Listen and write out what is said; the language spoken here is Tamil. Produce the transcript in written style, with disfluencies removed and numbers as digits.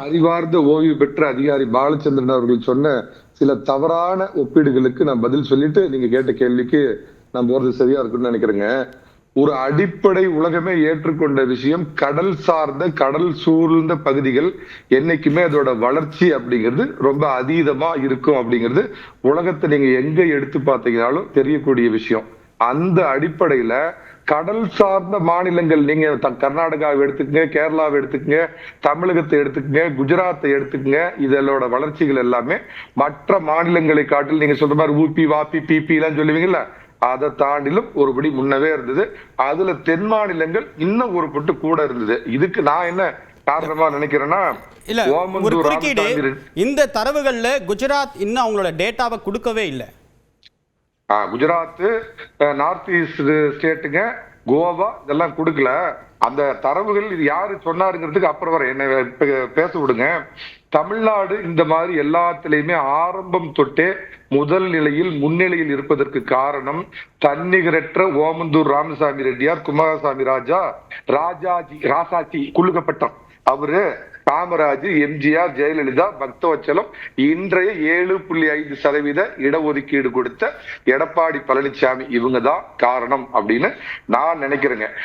அறிவார்ந்த ஓய்வு பெற்ற அதிகாரி பாலச்சந்திரன் அவர்கள் சொன்ன சில தவறான ஒப்பீடுகளுக்கு நான் பதில் சொல்லிட்டு நீங்க கேட்ட கேள்விக்கு நான் போறது சரியா இருக்குன்னு நினைக்கிறேங்க. ஒரு அடிப்படை உலகமே ஏற்றுக்கொண்ட விஷயம், கடல் சார்ந்த கடல் சூழ்ந்த பகுதிகள் என்னைக்குமே அதோட வளர்ச்சி அப்படிங்கிறது ரொம்ப அதீதமா இருக்கும் அப்படிங்கிறது உலகத்தை நீங்க எங்க எடுத்து பார்த்தீங்கன்னாலும் தெரியக்கூடிய விஷயம். அந்த அடிப்படையில கடல் சார்ந்த மாநிலங்கள், நீங்க கர்நாடகாவை எடுத்துக்கங்க, கேரளாவை எடுத்துக்கங்க, தமிழகத்தை எடுத்துக்கங்க, குஜராத்தை எடுத்துக்கங்க, இதோட வளர்ச்சிகள் எல்லாமே மற்ற மாநிலங்களை காட்டில் நீங்க சொல்ற மாதிரி ஊபி வாபி பிபி எல்லாம் சொல்லுவீங்கல்ல, அதை தாண்டிலும் ஒருபடி முன்னவே இருந்தது. அதுல தென் மாநிலங்கள் இன்னும் ஒரு பட்டு கூட இருந்தது. இதுக்கு நான் என்ன காரணமா நினைக்கிறேன்னா, இல்ல ஒரு குறுக்கீடு, இந்த தரவுகள்ல குஜராத் இன்னும் அவங்களோட டேட்டாவை கொடுக்கவே இல்லை. குஜராத், நார்த் ஈஸ்ட் ஸ்டேட்டுங்க, கோவா இதெல்லாம் கொடுக்கல. அந்த தரவுகள் இது யாரு சொன்னாருங்கிறதுக்கு அப்புறம் வர என்ன பேச விடுங்க. தமிழ்நாடு இந்த மாதிரி எல்லாத்திலையுமே ஆரம்பம் தொட்டே முதல் நிலையில் முன்னிலையில் இருப்பதற்கு காரணம் தன்னிகரற்ற ஓமந்தூர் ராமசாமி ரெட்டியார், குமாரசாமி ராசாஜி குழுக்கப்பட்டோம். அவரு காமராஜ், எம்ஜிஆர், ஜெயலலிதா, பக்தவச்சலம், இன்றைய 7.5% இடஒதுக்கீடு கொடுத்த எடப்பாடி பழனிசாமி, இவங்கதான் காரணம் அப்படின்னு நான் நினைக்கிறேங்க.